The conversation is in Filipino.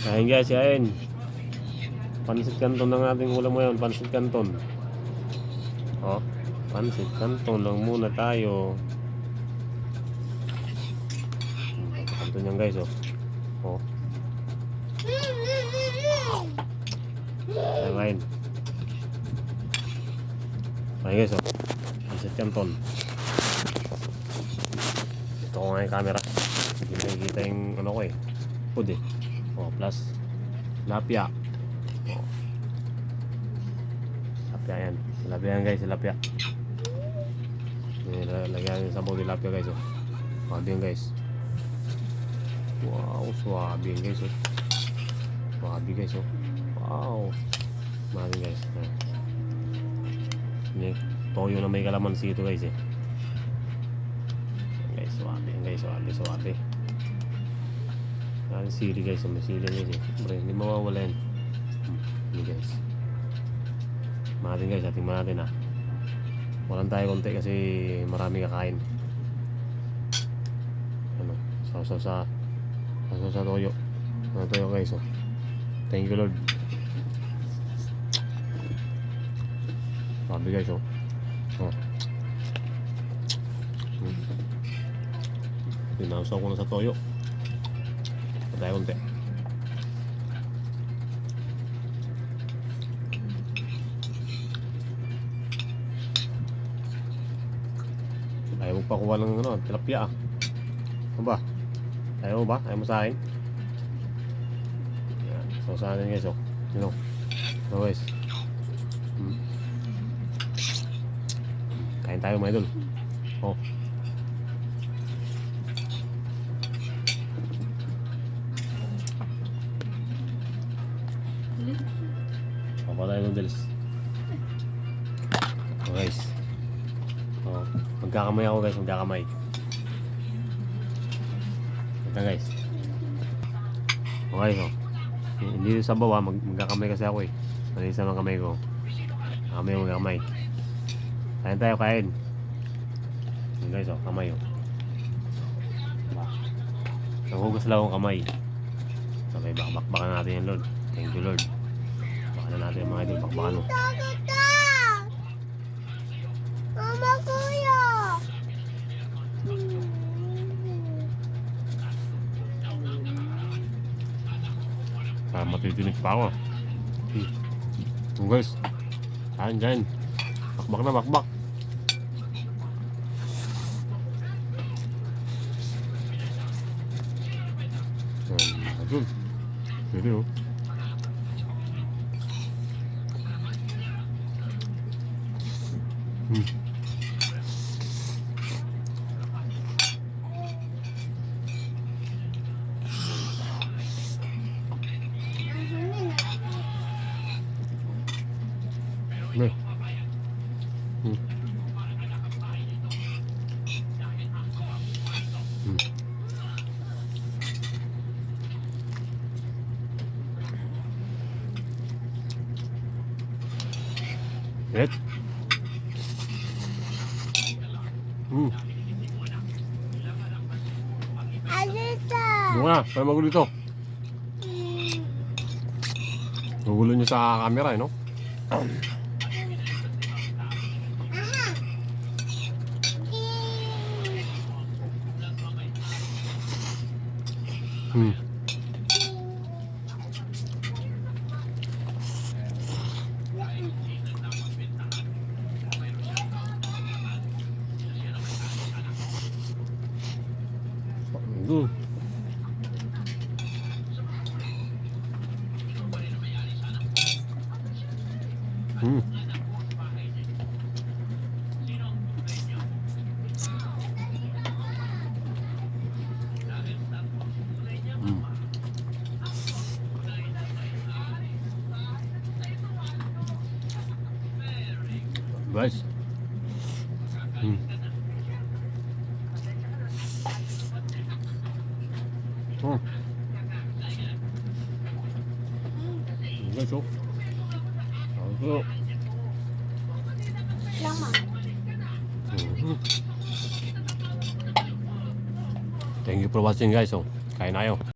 Ayun guys, ayun. Pansit canton ng ating ulam ngayon, pansit canton. Oh, pansit canton lang muna tayo. Canton yan guys, oh. Oh. Ayun ngayon. Ayun guys, oh. Pansit canton. Ito ko nga yung camera. Hindi nakikita yung ano ko eh. Food eh. Oh, plus tilapia. Oh. Tilapia yan. Tilapia yan guys, tilapia. Lagyan yung sabaw tilapia guys, oh. Swabe yan guys. Wow, swabe yan guys, oh. Swabe guys, oh. Wow. Swabe guys. Ini toyo na may kalamansi ito guys, eh. Guys, swabe yan guys, swabe, swabe. Ang sili guys, may sili guys, eh. Siyempre, hindi mawawala yan. Ini guys. Matin guys, ating natin ha. Walang tayo konti kasi marami kakain. Ano, sa toyo. Ano toyo guys, oh. Thank you Lord. Sabi guys, oh. Oh. Pinausaw ko na sa toyo. Tayo konti. Ayaw mo pa kuha ng ano, tilapia ah. Ano ba? Ayaw mo ba? Ayaw mo sa akin? Yan. So sa akin guys, oh. You know. So guys. Kain tayo mga idol. Oh. Apa tayo ng dilis. Oh guys. Oh, magkakamay ako guys, magkakamay. Ito guys. Okay, so. Hindi sa baba, magkakamay kasi ako eh. Malinis naman kamay ko. Magkakamay. Kain tayo, kain. Ito guys, oh, kamay oh. Nanghugas lang akong kamay. Okay, bakbakan natin yan Lord. Thank you Lord. Bakbakan na natin mga idol, bakbakan mo. Mama kuya. Matitinig pa ako. Guys, kain dyan. Bakbak na, bakbak. Ayun. Pwede oh. Nih. Lihat. Alita. Bunga, paano magulo ito? Magulo nyo sa camera, eh, no? Guys. Guys, oh. Oh. Lama. Thank you for watching guys, oh. Kain na kayo.